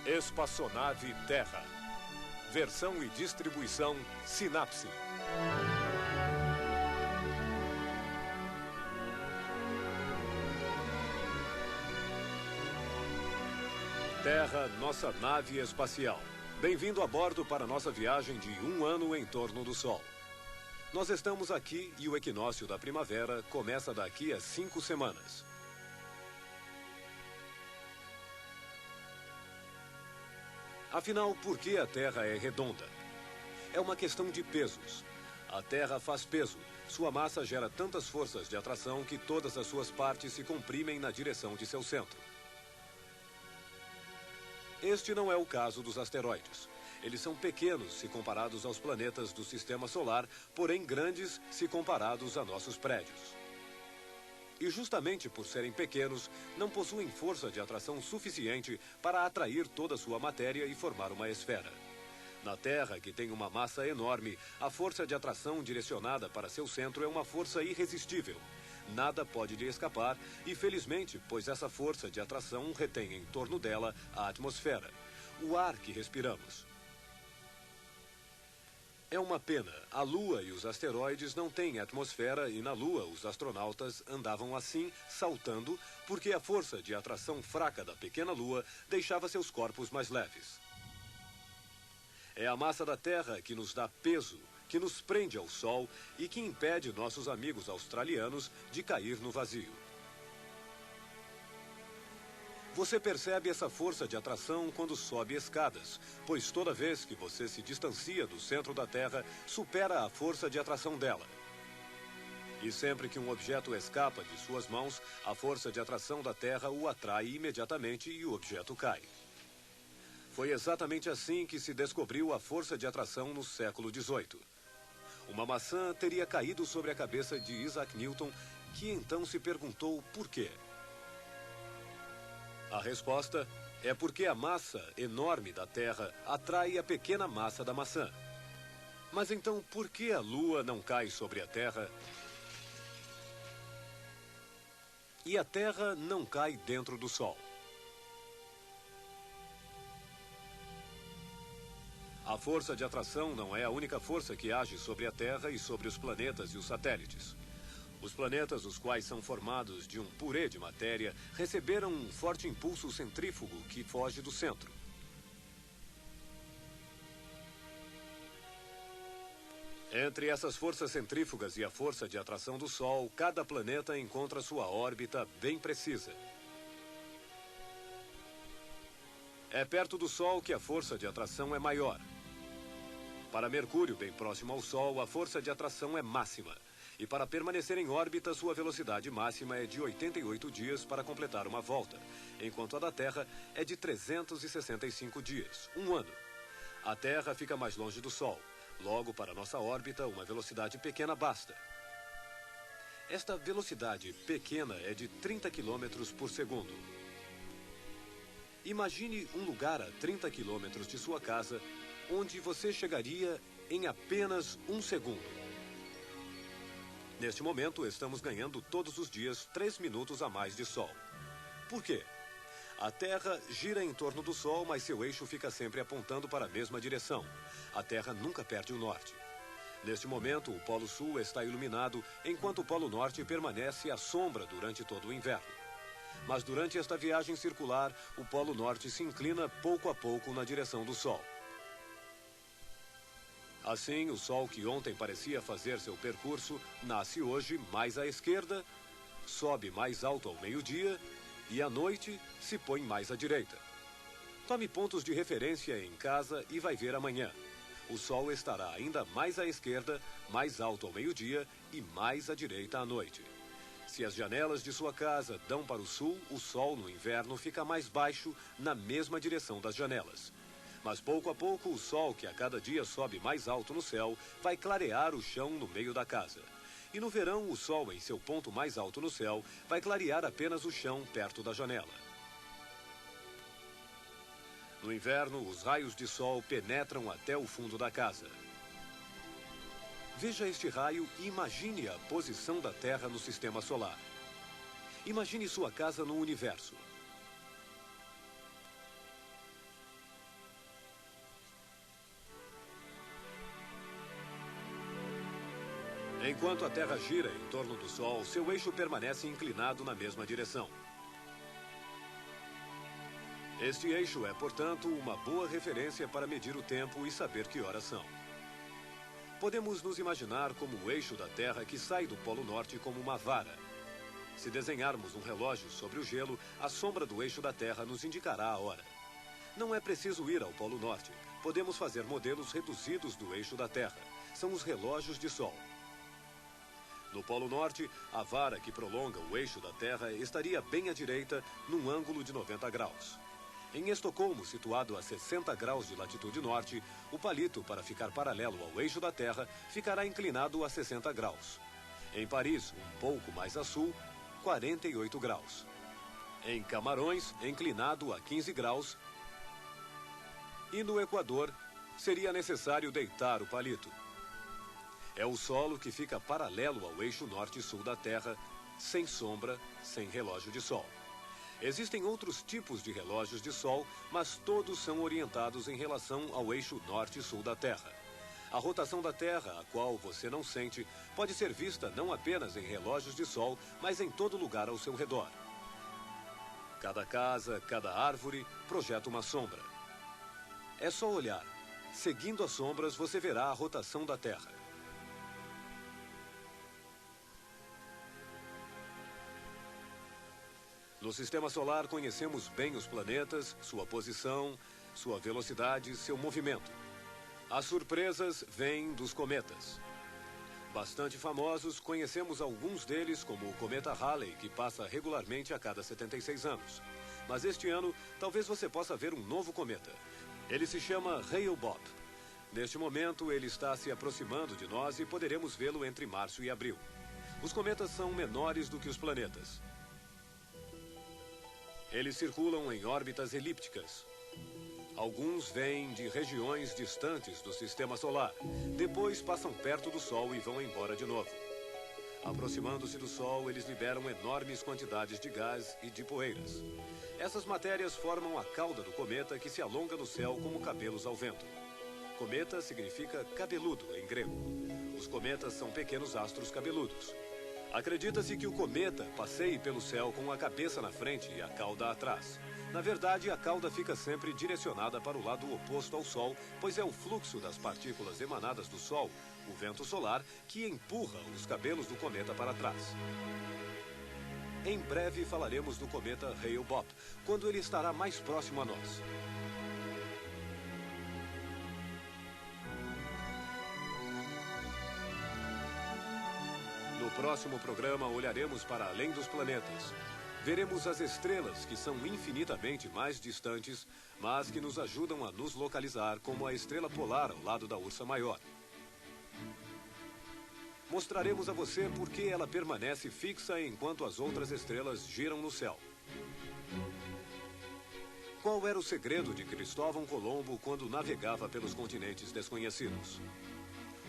Espaçonave Terra. Versão e distribuição Sinapse. Terra, nossa nave espacial. Bem-vindo a bordo para nossa viagem de 1 ano em torno do Sol. Nós estamos aqui e o equinócio da primavera começa daqui a 5 semanas. Afinal, por que a Terra é redonda? É uma questão de pesos. A Terra faz peso. Sua massa gera tantas forças de atração que todas as suas partes se comprimem na direção de seu centro. Este não é o caso dos asteroides. Eles são pequenos se comparados aos planetas do Sistema Solar, porém grandes se comparados a nossos prédios. E justamente por serem pequenos, não possuem força de atração suficiente para atrair toda a sua matéria e formar uma esfera. Na Terra, que tem uma massa enorme, a força de atração direcionada para seu centro é uma força irresistível. Nada pode lhe escapar e, felizmente, pois essa força de atração retém em torno dela a atmosfera, o ar que respiramos. É uma pena, a Lua e os asteroides não têm atmosfera e na Lua os astronautas andavam assim, saltando, porque a força de atração fraca da pequena Lua deixava seus corpos mais leves. É a massa da Terra que nos dá peso, que nos prende ao Sol e que impede nossos amigos australianos de cair no vazio. Você percebe essa força de atração quando sobe escadas, pois toda vez que você se distancia do centro da Terra, supera a força de atração dela. E sempre que um objeto escapa de suas mãos, a força de atração da Terra o atrai imediatamente e o objeto cai. Foi exatamente assim que se descobriu a força de atração no século XVIII. Uma maçã teria caído sobre a cabeça de Isaac Newton, que então se perguntou por quê. A resposta é porque a massa enorme da Terra atrai a pequena massa da maçã. Mas então, por que a Lua não cai sobre a Terra? E a Terra não cai dentro do Sol? A força de atração não é a única força que age sobre a Terra e sobre os planetas e os satélites. Os planetas, os quais são formados de um purê de matéria, receberam um forte impulso centrífugo que foge do centro. Entre essas forças centrífugas e a força de atração do Sol, cada planeta encontra sua órbita bem precisa. É perto do Sol que a força de atração é maior. Para Mercúrio, bem próximo ao Sol, a força de atração é máxima. E para permanecer em órbita, sua velocidade máxima é de 88 dias para completar uma volta, enquanto a da Terra é de 365 dias, 1 ano. A Terra fica mais longe do Sol. Logo, para nossa órbita, uma velocidade pequena basta. Esta velocidade pequena é de 30 km por segundo. Imagine um lugar a 30 km de sua casa, onde você chegaria em apenas 1 segundo. Neste momento, estamos ganhando todos os dias 3 minutos a mais de Sol. Por quê? A Terra gira em torno do Sol, mas seu eixo fica sempre apontando para a mesma direção. A Terra nunca perde o norte. Neste momento, o Polo Sul está iluminado, enquanto o Polo Norte permanece à sombra durante todo o inverno. Mas durante esta viagem circular, o Polo Norte se inclina pouco a pouco na direção do Sol. Assim, o Sol que ontem parecia fazer seu percurso, nasce hoje mais à esquerda, sobe mais alto ao meio-dia e à noite se põe mais à direita. Tome pontos de referência em casa e vai ver amanhã. O Sol estará ainda mais à esquerda, mais alto ao meio-dia e mais à direita à noite. Se as janelas de sua casa dão para o sul, o Sol no inverno fica mais baixo na mesma direção das janelas. Mas pouco a pouco o Sol, que a cada dia sobe mais alto no céu, vai clarear o chão no meio da casa. E no verão o Sol, em seu ponto mais alto no céu, vai clarear apenas o chão perto da janela. No inverno, os raios de Sol penetram até o fundo da casa. Veja este raio e imagine a posição da Terra no Sistema Solar. Imagine sua casa no universo. Enquanto a Terra gira em torno do Sol, seu eixo permanece inclinado na mesma direção. Este eixo é, portanto, uma boa referência para medir o tempo e saber que horas são. Podemos nos imaginar como o eixo da Terra que sai do Polo Norte como uma vara. Se desenharmos um relógio sobre o gelo, a sombra do eixo da Terra nos indicará a hora. Não é preciso ir ao Polo Norte. Podemos fazer modelos reduzidos do eixo da Terra. São os relógios de sol. No Polo Norte, a vara que prolonga o eixo da Terra estaria bem à direita, num ângulo de 90 graus. Em Estocolmo, situado a 60 graus de latitude norte, o palito, para ficar paralelo ao eixo da Terra, ficará inclinado a 60 graus. Em Paris, um pouco mais a sul, 48 graus. Em Camarões, inclinado a 15 graus. E no Equador, seria necessário deitar o palito. É o solo que fica paralelo ao eixo norte e sul da Terra, sem sombra, sem relógio de sol. Existem outros tipos de relógios de sol, mas todos são orientados em relação ao eixo norte e sul da Terra. A rotação da Terra, a qual você não sente, pode ser vista não apenas em relógios de sol, mas em todo lugar ao seu redor. Cada casa, cada árvore projeta uma sombra. É só olhar. Seguindo as sombras, você verá a rotação da Terra. No Sistema Solar, conhecemos bem os planetas, sua posição, sua velocidade, seu movimento. As surpresas vêm dos cometas. Bastante famosos, conhecemos alguns deles, como o cometa Halley, que passa regularmente a cada 76 anos. Mas este ano, talvez você possa ver um novo cometa. Ele se chama Hale-Bopp. Neste momento, ele está se aproximando de nós e poderemos vê-lo entre março e abril. Os cometas são menores do que os planetas. Eles circulam em órbitas elípticas. Alguns vêm de regiões distantes do Sistema Solar. Depois passam perto do Sol e vão embora de novo. Aproximando-se do Sol, eles liberam enormes quantidades de gás e de poeiras. Essas matérias formam a cauda do cometa, que se alonga no céu como cabelos ao vento. Cometa significa cabeludo em grego. Os cometas são pequenos astros cabeludos. Acredita-se que o cometa passeie pelo céu com a cabeça na frente e a cauda atrás. Na verdade, a cauda fica sempre direcionada para o lado oposto ao Sol, pois é o fluxo das partículas emanadas do Sol, o vento solar, que empurra os cabelos do cometa para trás. Em breve falaremos do cometa Hale-Bopp, quando ele estará mais próximo a nós. No próximo programa, olharemos para além dos planetas. Veremos as estrelas, que são infinitamente mais distantes, mas que nos ajudam a nos localizar, como a estrela polar ao lado da Ursa Maior. Mostraremos a você por que ela permanece fixa enquanto as outras estrelas giram no céu. Qual era o segredo de Cristóvão Colombo quando navegava pelos continentes desconhecidos?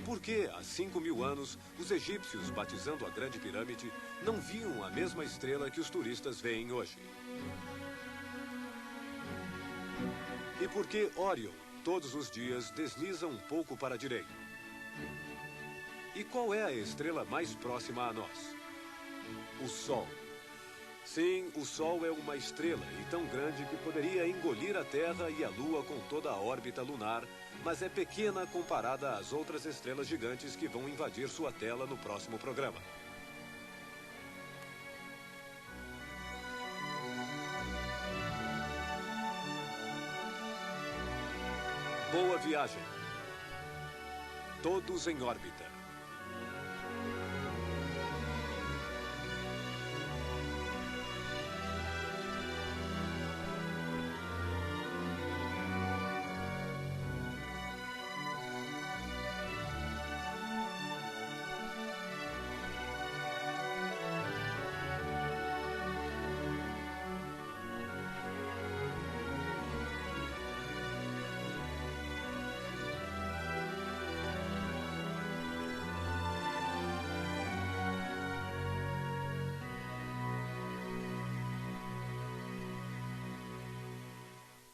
Por que, há 5.000 anos, os egípcios, batizando a Grande Pirâmide, não viam a mesma estrela que os turistas veem hoje? E por que Órion, todos os dias, desliza um pouco para a direita? E qual é a estrela mais próxima a nós? O Sol. Sim, o Sol é uma estrela e tão grande que poderia engolir a Terra e a Lua com toda a órbita lunar, mas é pequena comparada às outras estrelas gigantes que vão invadir sua tela no próximo programa. Boa viagem. Todos em órbita.